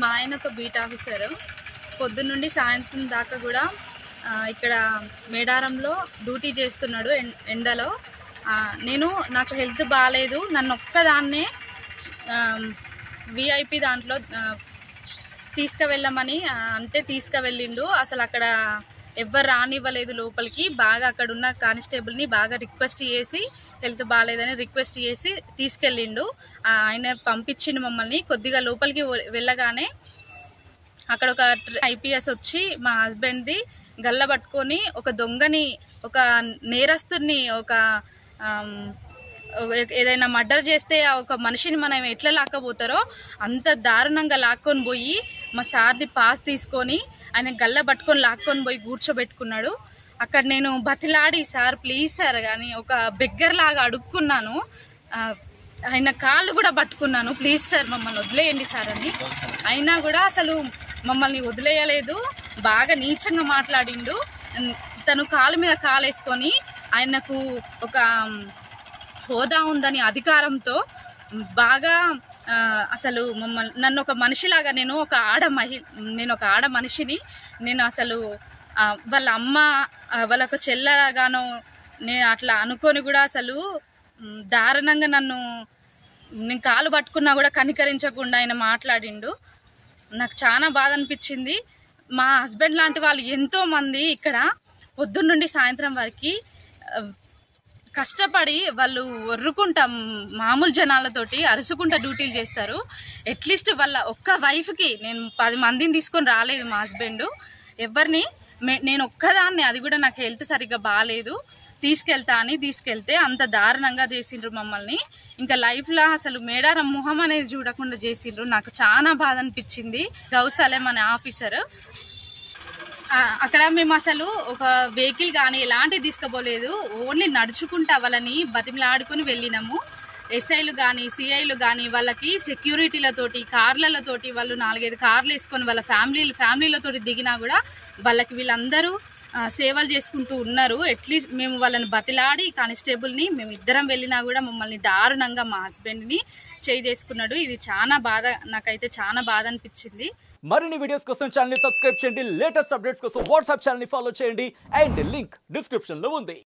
మా ఆయన ఒక బీట్ ఆఫీసర్. పొద్దున్న నుండి సాయంత్రం దాకా కూడా ఇక్కడ మేడారంలో డ్యూటీ చేస్తున్నాడు ఎండలో. నాకు హెల్త్ బాగాలేదు, నన్ను ఒక్కదాన్నే విఐపి దాంట్లో తీసుకువెళ్ళమని అంటే తీసుకువెళ్ళిండు. అసలు అక్కడ ఎవ్వరు రానివ్వలేదు లోపలికి. బాగా అక్కడ ఉన్న కానిస్టేబుల్ని బాగా రిక్వెస్ట్ చేసి హెల్త్ బాగాలేదని రిక్వెస్ట్ చేసి తీసుకెళ్ళిండు. ఆయన పంపించిండు మమ్మల్ని. కొద్దిగా లోపలికి వెళ్ళగానే అక్కడ ఒక ఐపీఎస్ వచ్చి మా హస్బెండ్ది గల్ల పట్టుకొని ఒక దొంగని, ఒక నేరస్తుని, ఒక ఏదైనా మర్డర్ చేస్తే ఒక మనిషిని మనం ఎట్లా లాక్కపోతారో అంత దారుణంగా లాక్కొని పోయి మా సార్ది పాస్ తీసుకొని ఆయన గల్ల పట్టుకొని లాక్కొని పోయి కూర్చోబెట్టుకున్నాడు. అక్కడ నేను బతిలాడి సార్ ప్లీజ్ సార్ కానీ ఒక బెగ్గర్ లాగా అడుక్కున్నాను. ఆయన కాళ్ళు కూడా పట్టుకున్నాను, ప్లీజ్ సార్ మమ్మల్ని వదిలేయండి సార్ అని. అయినా కూడా అసలు మమ్మల్ని వదిలేయలేదు. బాగా నీచంగా మాట్లాడిండు. తను కాలు మీద కాలు వేసుకొని ఆయనకు ఒక హోదా ఉందని అధికారంతో బాగా అసలు నన్ను ఒక మనిషిలాగా, నేను ఒక ఆడ మనిషిని, నేను అసలు వాళ్ళ అమ్మ వాళ్ళ ఒక చెల్లగానో నేను అట్లా అనుకొని కూడా అసలు దారుణంగా నేను కాలు పట్టుకున్నా కూడా కనికరించకుండా ఆయన మాట్లాడిండు. నాకు చాలా బాధ అనిపించింది. మా హస్బెండ్ లాంటి వాళ్ళు ఎంతోమంది ఇక్కడ పొద్దున్న నుండి సాయంత్రం వరకు కష్టపడి వాళ్ళు ఒర్రుకుంటా మామూలు జనాలతోటి అరుసుకుంటా డ్యూటీలు చేస్తారు. అట్లీస్ట్ వాళ్ళ ఒక్క వైఫ్కి నేను 10 మందిని తీసుకొని రాలేదు మా హస్బెండ్. ఎవరిని నేను ఒక్కదాన్ని, అది కూడా నాకు హెల్త్ సరిగ్గా బాగాలేదు, తీసుకెళ్తే అంత దారుణంగా చేసిండ్రు మమ్మల్ని. ఇంకా లైఫ్లో అసలు మేడారం మొహం అనేది చూడకుండా చేసిండ్రు. నాకు చాలా బాధ అనిపించింది. గౌసలేం అనే ఆఫీసర్ అక్కడ మేము అసలు ఒక వెహికల్ కానీ ఎలాంటివి తీసుకుపోలేదు. ఓన్లీ నడుచుకుంటా వాళ్ళని బతిమలాడుకొని వెళ్ళినాము. ఎస్ఐలు కానీ సిఐలు కానీ వాళ్ళకి సెక్యూరిటీలతోటి కార్లతోటి వాళ్ళు 4-5 కార్లు వేసుకొని వాళ్ళ ఫ్యామిలీలతోటి దిగినా కూడా వాళ్ళకి వీళ్ళందరూ సేవలు చేసుకుంటూ ఉన్నారు. అట్లీస్ట్ మేము వాళ్ళని బతిలాడి కానిస్టేబుల్ని మేము ఇద్దరం వెళ్ళినా కూడా మమ్మల్ని దారుణంగా మా హస్బెండ్ని చేసుకున్నాడు. ఇది చాలా బాధ, నాకైతే చాలా బాధ అనిపించింది. మరిన్ని వీడియోస్ కోసం ఛానల్ ని సబ్స్క్రైబ్ చేయండి. లేటెస్ట్ అప్డేట్స్ కోసం వాట్సాప్ ఛానల్ ని ఫాలో చేయండి. అండ్ లింక్ డిస్క్రిప్షన్ లో ఉంది.